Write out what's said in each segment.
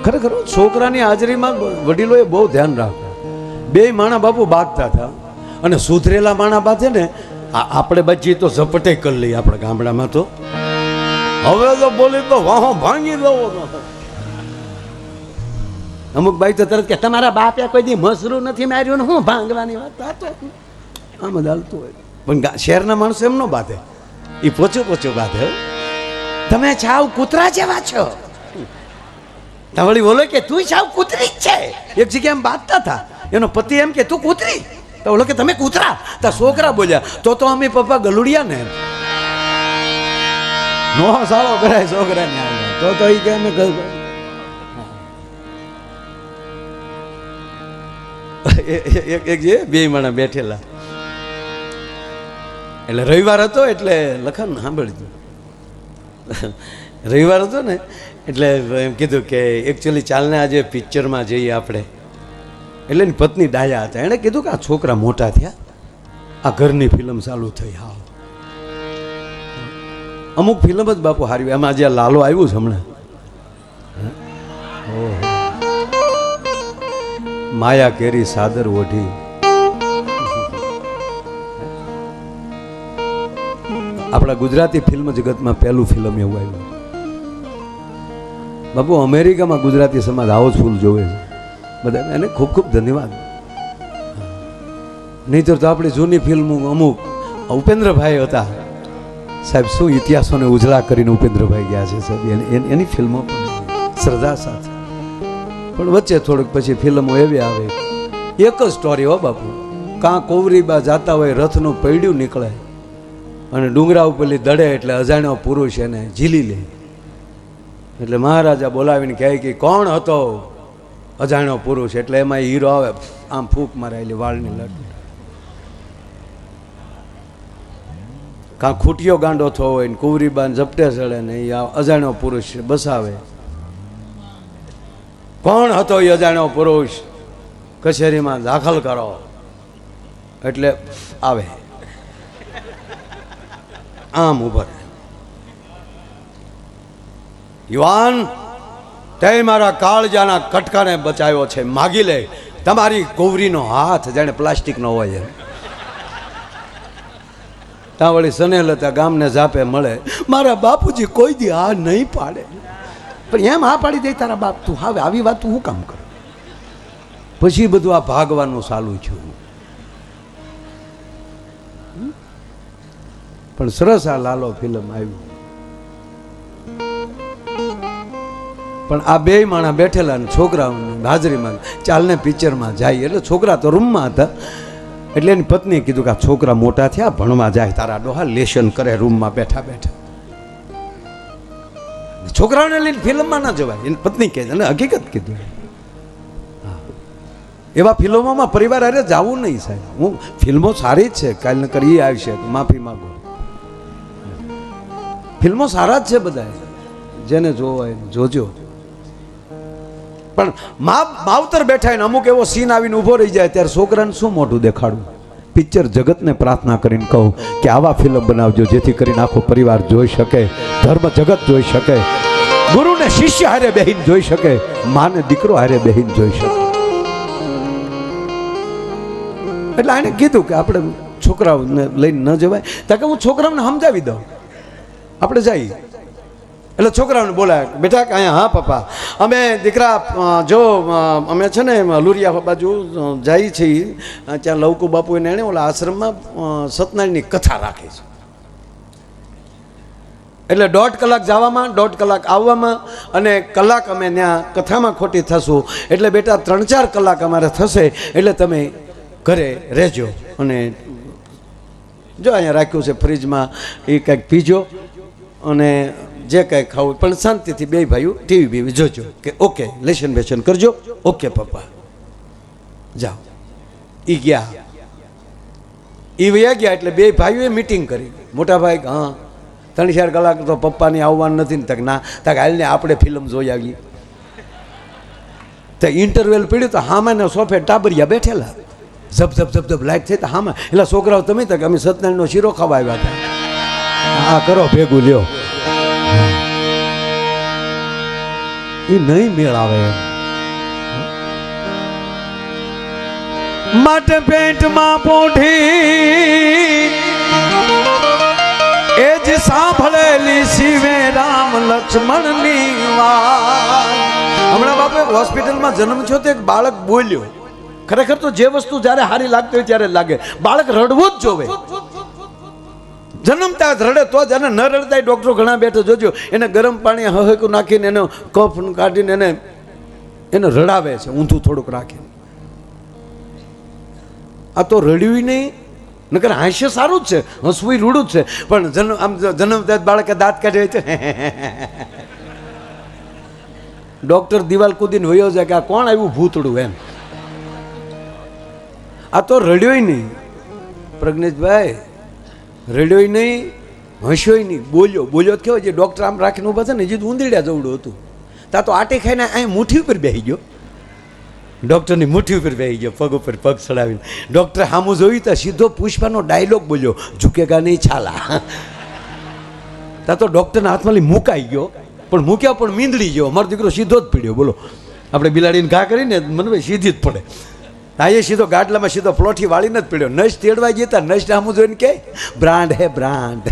ખરેખર છોકરાની હાજરીમાં વડીલોએ બહુ ધ્યાન રાખ્યું. બે માણા બાપુ બાંધતા હતા અને સુધરેલા માણા બાંધે ને આપણે બચી તો ઝપટે કરી લઈએ આપણે ગામડામાં. તો હવે તો બોલી તો વાહો ભાંગી દો. અમુક ભાઈ તો તરત કે તમારા બાપે કોઈ દી મસરું નથી માર્યું ને હું ભાંગવાની વાત. તો આમ જ હાલતું હોય. પણ શહેરના માણસો એમ ન બાંધે, એ પોચું પોચું બાંધે. તમે છાવ કૂતરા જેવા છો. વળી બોલો કે તું સાવ કૂતરી જ છે. એક જગ્યાએ એમ બાંધતા હતા, એનો પતિ એમ કે તું કૂતરી, તો બોલો કે તમે કૂતરા. તો છોકરા બોલ્યા તો અમે પપ્પા ગલુડિયા ને નો સારો કરાય છોકરાને તો એ કે અમે એક જે બે માણા બેઠેલા, એટલે રવિવાર હતો એટલે લખન સાંભળજો. રવિવાર હતો ને એટલે એમ કીધું કે એકચ્યુઅલી ચાલને આજે પિક્ચરમાં જઈએ આપણે. એટલે એની પત્ની ડાયા હતા, એણે કીધું કે આ છોકરા મોટા થયા, આ ઘરની ફિલ્મ ચાલુ થઈ. હા, અમુક ફિલ્મ જ બાપુ હારી. એમાં જે લાલો આવ્યું છે હમણાં, માયા કેરી સાદર ઓઢી, આપણા ગુજરાતી ફિલ્મ જગતમાં પહેલું ફિલ્મ એવું આવ્યું. બાપુ અમેરિકામાં ગુજરાતી સમાજ હાઉસફુલ જોવે છે બધા, એને ખૂબ ખૂબ ધન્યવાદ. નહીંતર તો આપણી જૂની ફિલ્મો અમુક ઉપેન્દ્રભાઈ હતા સાહેબ, શું ઇતિહાસોને ઉજળા કરીને ઉપેન્દ્રભાઈ ગયા છે સાહેબ. એની ફિલ્મો પણ શ્રદ્ધા સાથે, પણ વચ્ચે થોડુંક પછી ફિલ્મો એવી આવે, એક જ સ્ટોરી હો બાપુ. કાં કોવરીબા જાતા હોય, રથનું પૈડ્યું નીકળે અને ડુંગરા ઉપરલી દડે એટલે અજાણ્યો પુરુષ એને ઝીલી લે. એટલે મહારાજા બોલાવીને કહે કે કોણ હતો અજાણ્યો પુરુષ? એટલે એમાં હીરો આવે, આમ ફૂંક મારેલી વાળની લટ. કાં ખૂટિયો ગાંડો થયો હોય ને કુંવરીબાન ઝપટે ચડે ને એ અજાણ્યો પુરુષ બસાવે. કોણ હતો એ અજાણ્યો પુરુષ? કચેરીમાં દાખલ કરો. એટલે આવે આમ ઉભર, યુવાન તે મારા કાળજાના કટકાને બચાવ્યો છે, માગી લે તમારી કુંવરીનો હાથ. જાણે પ્લાસ્ટિકનો હોય. ત્યાં વળી સનેલતા ગામને જાપે મળે, મારા બાપુજી કોઈ દી આ નહીં પાડે. પણ એમ હા પાડી દે તારા બાપ, તું હવે આવી વાત તું શું કામ કર? પછી બધું આ ભાગવાનું ચાલુ થયું. પણ સરસ આ લાલો ફિલ્મ આવ્યું. પણ આ બે માણા બેઠેલા ને છોકરાઓની હાજરીમાં ચાલને પિક્ચરમાં જાય. એટલે છોકરા તો રૂમમાં હતા, એટલે એની પત્નીએ કીધું કે આ છોકરા મોટા થયા, ભણવા જાય, તારા ડોહા લેશન કરે રૂમમાં બેઠા બેઠા. છોકરાઓને લઈને ફિલ્મમાં ના જવાય, એની પત્ની કહે છે, અને હકીકત કીધું. એવા ફિલ્મોમાં પરિવાર અરે જવું નહીં સાહેબ. હું ફિલ્મો સારી જ છે, કાલ ન કરી આવશે માફી માગો. ફિલ્મો સારા જ છે બધા, જેને જોવો એને જોજો. પણ માવતર બેઠા ને અમુક એવો સીન આવીને ઊભો રહી જાય ત્યારે છોકરાને શું મોઢું દેખાડવું? પિક્ચર જગતને પ્રાર્થના કરીને કહું કે આવા ફિલ્મ બનાવજો જેથી કરીને આખો પરિવાર જોઈ શકે, ધર્મ જગત જોઈ શકે, ગુરુને શિષ્ય હારે બેહીન જોઈ શકે, માને દીકરો હારે બેહીન જોઈ શકે. એટલે આને કીધું કે આપણે છોકરાઓને લઈને ન જવાય. ત્યાં કે હું છોકરાઓને સમજાવી દઉં, આપણે જઈએ. એટલે છોકરાઓને બોલાય, બેટા અહીંયા. હા પપ્પા, અમે દીકરા જો અમે છે ને લુરિયા બાજુ જઈએ છીએ, ત્યાં લવકુ બાપુ એને ઓલા આશ્રમમાં સત્યનારાયણની કથા રાખી છે. એટલે 1.5 કલાક જવામાં, 1.5 કલાક આવવામાં, અને કલાક અમે ત્યાં કથામાં ખોટી થશું. એટલે બેટા 3-4 કલાક અમારે થશે, એટલે તમે ઘરે રહેજો. અને જો અહીંયા રાખ્યું છે ફ્રીજમાં, એ કંઈક પીજો અને જે કંઈ ખાવું પણ શાંતિથી બે ભાઈઓ ટીવી બીવી જોજો. કે ઓકે, લેશન બેશન કરજો. ઓકે પપ્પા, જાઓ. એ ગયા, એ વયા ગયા. એટલે બે ભાઈઓએ મિટિંગ કરી. મોટા ભાઈ હા 3-4 કલાક તો પપ્પાની આવવાનું નથી ને. તક ના, તક હાલને આપણે ફિલ્મ જોઈ આવીએ. તો ઇન્ટરવેલ પડ્યું તો હામાને સોફે ટાબરિયા બેઠેલા, ઝપ ઝપ ઝપ ઝપ લાઈટ થઈ. તો હામાં એટલે છોકરાઓ તમે તક અમે સત્યનારાયણનો શીરો ખાવા આવ્યા હતા. હા કરો ભેગું લ્યો. એ નહીં મેળ આવે. માટે પેટમાં પોઠી એ જ સાંભળેલી શિવે રામ લક્ષ્મણની વાત. હમણાં બાપુ હોસ્પિટલમાં જન્મ થયો તો એક બાળક બોલ્યો. ખરેખર તો જે વસ્તુ જ્યારે હારી લાગતી હોય ત્યારે લાગે. બાળક રડવું જ જોવે. જન્મતા જ રડે તો જ. અને ન રડતા ડોક્ટરો ઘણા બેઠા જોજો એને ગરમ પાણી હહેકું નાખીને એનો કફ કાઢીને એને રડાવે છે ઊંધું થોડુંક રાખીને. આ તો રડ્યું નહીં. નકર હાસ્ય સારું જ છે, હસવું રૂડું જ છે, પણ આમ જન્મતા જ બાળકે દાંત કાઢે છે. ડોક્ટર દિવાલ કૂદીને વયો જાય કે આ કોણ આવ્યું ભૂતડું એમ. આ તો રડ્યોય નહીં પ્રજ્ઞેશભાઈ, રડ્યોય નહીં, હસ્યોય નહીં, બોલ્યો કેવો જે ડોક્ટર આમ રાખીને ઊભા છે ને જે ઊંધીડ્યા જવડું હતું. તા તો આટી ખાઈને અહીં મુઠ્ઠી ઉપર બેસી ગયો. ડૉક્ટરની મુઠ્ઠી ઉપર બેસી ગયો, પગ ઉપર પગ ચડાવીને. ડૉક્ટરે સામું જોયું તો સીધો પુષ્પાનો ડાયલોગ બોલ્યો, ઝૂકેગા નહીં છાલા. તા તો ડૉક્ટરના હાથમાં મુકાઈ ગયો, પણ મૂક્યા પણ મીંદડી ગયો. અમારો દીકરો સીધો જ પડ્યો. બોલો, આપણે બિલાડીને ઘા કરીને મને સીધી જ પડે. આ એ સીધો ગાડલામાં સીધો પ્લોઠી વાળીને જ પડ્યો. નશ તેડવા જતા નશ સામું જોઈને કે બ્રાન્ડ હે બ્રાન્ડ.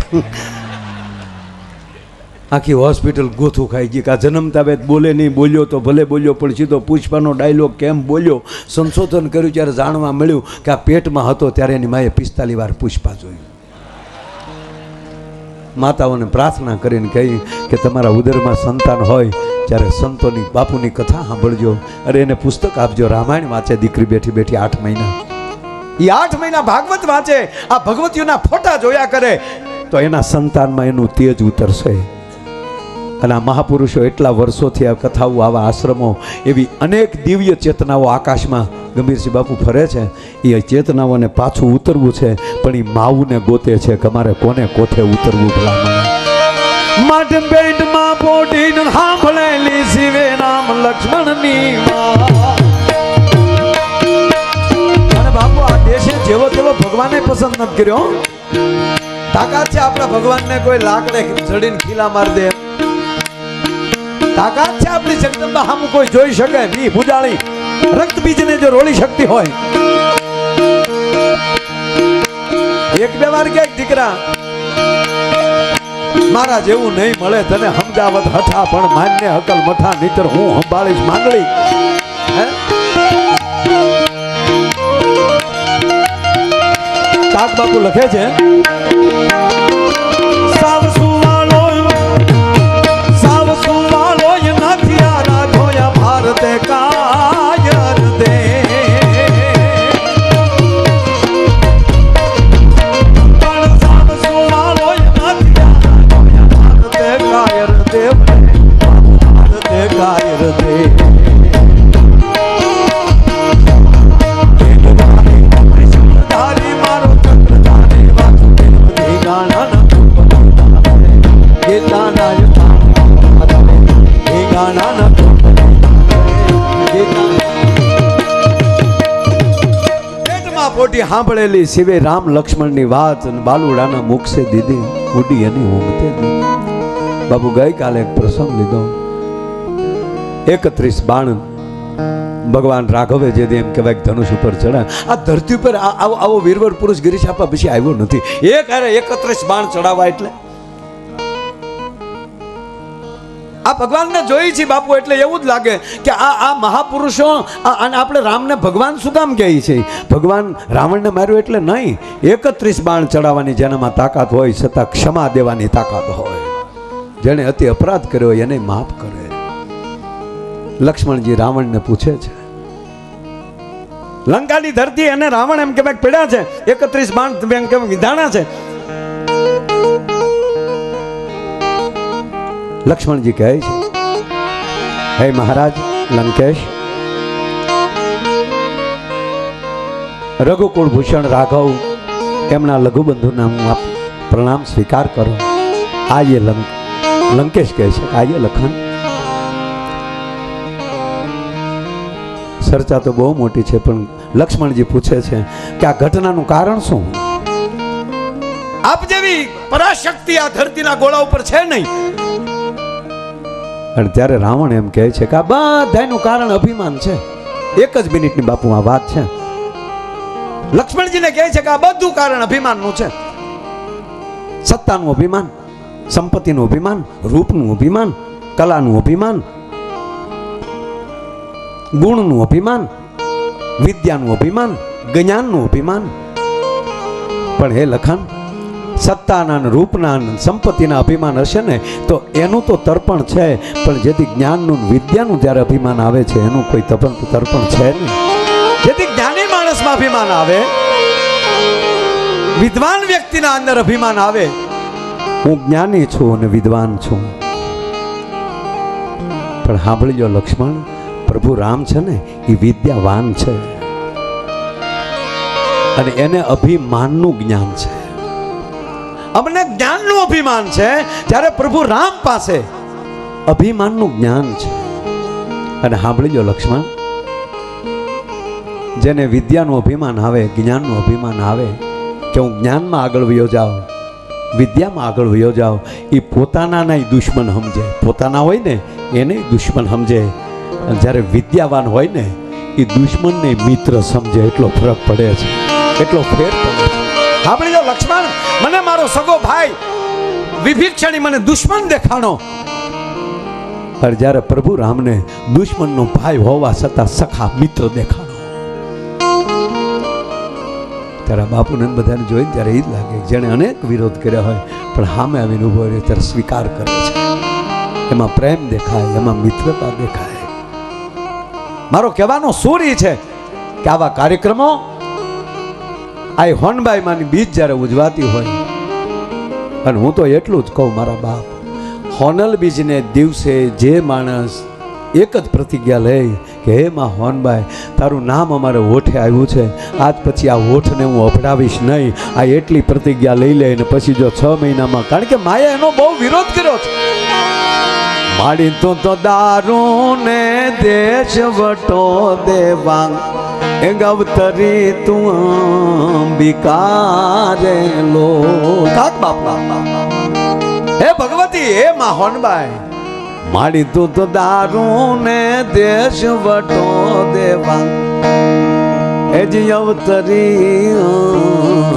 આખી હોસ્પિટલ ગોથું ખાઈ ગઈ. કે આ જન્મતા વેદ બોલે નહીં, બોલ્યો તો ભલે બોલ્યો, પણ સીધો પુષ્પાનો ડાયલોગ કેમ બોલ્યો. સંશોધન કર્યું ત્યારે જાણવા મળ્યું કે આ પેટમાં હતો ત્યારે એની માએ 45 વાર પુષ્પા જોયું. માતાઓને પ્રાર્થના કરીને કહી કે તમારા ઉદરમાં સંતાન હોય ત્યારે સંતોની બાપુની કથા સાંભળજો. અરે એને પુસ્તક આપજો. રામાયણ વાંચે દીકરી બેઠી બેઠી 8 મહિના. એ 8 મહિના ભાગવત વાંચે, આ ભગવતીઓના ફોટા જોયા કરે તો એના સંતાનમાં એનું તેજ ઉતરશે. અને આ મહાપુરુષો એટલા વર્ષોથી આ કથાઓ, આવા આશ્રમો, એવી અનેક દિવ્ય ચેતનાઓ આકાશમાં ગંભીરસિંહ બાપુ ફરે છે. એ ચેતનાઓને પાછું ઉતરવું છે, પણ એ માવુને ગોતે છે કે અમારે કોને કોઠે ઉતરવું ભલામણ. માટે પેટમાં પોટીને સાંભળેલી શિવે રામ લક્ષ્મણની વાત. અને બાપુ આ દેશે જેવો તેવો ભગવાને પસંદ નથી કર્યો. તાકાત છે આપણા ભગવાનને કોઈ લાકડે જડીને ખીલા મારી દે. તાકાત છે આપણી જગદંબા સામું કોઈ જોઈ શકે. વી ભુજાળી રક્ત બીજને જો રોળી શકતી હોય. એક બે વાર કે દીકરા મારા જેવું નહીં મળે તને સમજાવત હઠા, પણ માન્ય હકલ મઠા નીતર હું સંભાળીશ માંગણી. કાક બાપુ લખે છે સાવ સુવાળો નથી આ રાઘોયા ભારતે કાયર દે. સાંભળેલી શિવે રામ લક્ષ્મણની વાત બાલુડાના મુખ સે દીધી ઉડી એની ઊંઘતે દીધી. બાબુ ગઈકાલે એક પ્રસંગ લીધો. 31 બાણ ભગવાન રાઘવે જે એમ કહેવાય ધનુષ ઉપર ચડાય. આ ધરતી ઉપર આવો વીરવર પુરુષ ગિરીશ આપા પછી આવ્યો નથી. એક હારે 31 બાણ ચડાવવા એટલે આ ભગવાનને જોઈ છે બાપુ. એટલે એવું જ લાગે કે આ મહાપુરુષો અને આપણે રામને ભગવાન શું કામ કહે છે. ભગવાન રાવણને માર્યો એટલે નહીં, 31 બાણ ચડાવવાની જેનામાં તાકાત હોય, છતાં ક્ષમા દેવાની તાકાત હોય. જેને અતિ અપરાધ કર્યો એને માફ કરે. લક્ષ્મણજી રાવણને પૂછે છે, લંકાની ધરતી અને રાવણ એમ કે પડ્યા છે, 31 બાણ એમ કે વિધાણા છે. લક્ષ્મણજી કહે છે, હે મહારાજ લંકેશ, રઘુકુળ ભૂષણ રાઘવ એમના લઘુબંધુના હું આપ પ્રણામ સ્વીકાર કરો. આયે લંકેશ કહે છે, આયે લખન. ચર્ચા તો બહુ મોટી છે, પણ લક્ષ્મણજી પૂછે છે કે આ ઘટનાનું કારણ શું? આપ જેવી પરાશક્તિ આ ધરતીના ગોળા ઉપર છે નહીં. અને ત્યારે રાવણ એમ કહે છે કે આ બધાનું કારણ અભિમાન છે. એક જ મિનિટની બાપુ આ વાત છે. લક્ષ્મણજીને કહે છે કે આ બધું કારણ અભિમાનનું છે. સત્તાનું અભિમાન, સંપત્તિનું અભિમાન, રૂપનું અભિમાન, કલાનું અભિમાન, ગુણનું અભિમાન, વિદ્યાનું અભિમાન, જ્ઞાનનું અભિમાન. પણ હે લખાણ, સત્તાના રૂપના સંપત્તિના અભિમાન હશે ને તો એનું તો તર્પણ છે, પણ જેથી જ્ઞાનનું વિદ્યાનું જ્યારે અભિમાન આવે છે એનું કોઈ તર્પણ છે નહીં. જેથી જ્ઞાની માણસમાં અભિમાન આવે, વિદ્વાન વ્યક્તિના અંદર અભિમાન આવે, હું જ્ઞાની છું અને વિદ્વાન છું. પણ સાંભળજો લક્ષ્મણ, પ્રભુ રામ છે ને એ વિદ્યાવાન છે અને એને અભિમાનનું જ્ઞાન છે. અમને જ્ઞાનનું અભિમાન છે, જ્યારે પ્રભુ રામ પાસે અભિમાનનું જ્ઞાન છે. અને સાંભળીજો લક્ષ્મણ, જેને વિદ્યાનું અભિમાન આવે, જ્ઞાનનું અભિમાન આવે કે હું જ્ઞાનમાં આગળ વયો જાઉં, વિદ્યામાં આગળ વયો જાઉં, એ પોતાના દુશ્મન સમજે, પોતાના હોય ને એને દુશ્મન સમજે. અને જ્યારે વિદ્યાવાન હોય ને એ દુશ્મનને મિત્ર સમજે. એટલો ફરક પડે છે, એટલો ફેર પડે છે. સાંભળી લો લક્ષ્મણ, મને મારો સગો ભાઈ વિભીક્ષણી મને દુશ્મન દેખાણો, પણ જ્યારે પ્રભુ રામને દુશ્મનનો ભાઈ હોવા છતાં સખા મિત્ર દેખાણો, ત્યારે બાપુને બધાને જોઈને ત્યારે એ જ લાગે જેણે અનેક વિરોધ કર્યા હોય પણ સામે આવીને ઉભો રહ્યો ત્યારે સ્વીકાર કરે છે. એમાં પ્રેમ દેખાય, એમાં મિત્રતા દેખાય. મારો કહેવાનો સૂર એ છે કે આવા કાર્યક્રમો આ હોનબાઈ માની બીજ જ્યારે ઉજવાતી હોય, અને હું તો એટલું જ કહું મારા બાપ, હોનલ બીજને દિવસે જે માણસ એક જ પ્રતિજ્ઞા લે કે હે માં હોનબાઈ, તારું નામ અમારે ઓઠે આવ્યું છે, આજ પછી આ ઓઠને હું અભડાવીશ નહીં, આ એટલી પ્રતિજ્ઞા લઈ લે. અને પછી જો 6 મહિનામાં, કારણ કે માયા એનો બહુ વિરોધ કર્યો છે. માડી તો દારૂ ને દેશ વટો દેવાંગ એ ગવતરી તું અંબિકારે લો. કાક બાપા, હે ભગવતી, હે માં હોનબાઈ, માડી તું તો દારૂ ને દેશ વટો દેવાંગ એ જ અવતરી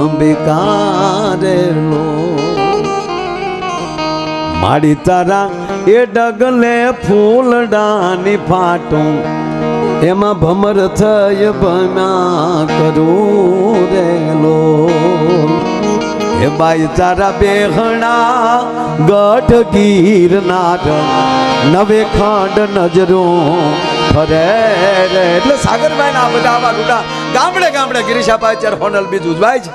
અંબિકારે લો. માડી તારા એ ડગલે ફૂલડાની ફાટું એમાં ભમર થઈ ભમ્યા કરું રેલો. હે બાઈ તારા બેહણા ગઢ ગીરનાર નવે ખંડ નજરો ફરે રે. એટલે સાગરભાઈ ના બધા આવા રૂડા ગામડે ગામડે ગિરીશાભાઈ ચાર હોનલ બીજ ઉજવાય છે.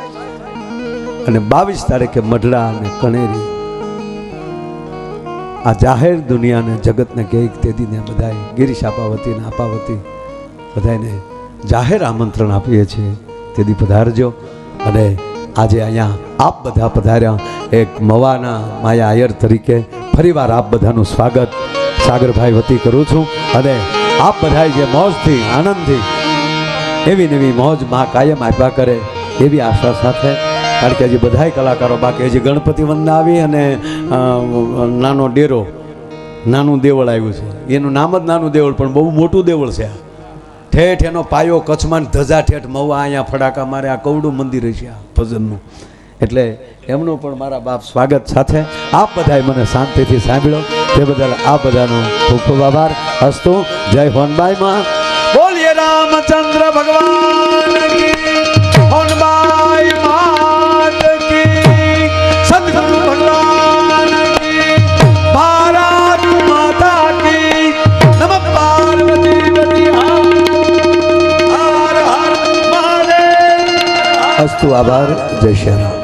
અને 22 તારીખે મઢડા અને કણેરી આ જાહેર દુનિયાને જગતને કહે તે દીને બધાએ ગિરીશ આપાવતી ને આપાવતી બધાને જાહેર આમંત્રણ આપીએ છીએ, તેથી પધારજો. અને આજે અહીંયા આપ બધા પધાર્યા, એક મવાના માયા આયર તરીકે ફરીવાર આપ બધાનું સ્વાગત સાગરભાઈ વતી કરું છું. અને આપ બધાએ જે મોજથી આનંદથી એવી નવી મોજ માં કાયમ આપ્યા કરે એવી આશા સાથે, કારણ કે હજી બધાય કલાકારો બાકી, હજી ગણપતિ વંદના આવી અને નાનો ડેરો, નાનું દેવળ આવ્યું છે. એનું નામ જ નાનું દેવળ પણ બહુ મોટું દેવળ છે. ઠેઠ એનો પાયો કચ્છમાં, ધજા ઠેઠ મવા, અહીંયા ફડાકા મારે આ કવડું મંદિર છે આ ભજનનું. એટલે એમનું પણ મારા બાપ સ્વાગત સાથે આપ બધાએ મને શાંતિથી સાંભળ્યો તે બદલ આ બધાનો ખૂબ ખૂબ આભાર. હસ્તો જય હોનબાઈ માં, બોલીએ રામચંદ્ર ભગવાન કી, હોનબાઈ માત કી, સદગુરુ ભગવાન કી, ભારત માતા કી, નમઃ પાર્વતી પતિ હર હર મહાદેવ. અસ્તુ, આભાર. જય શ્રી રામ.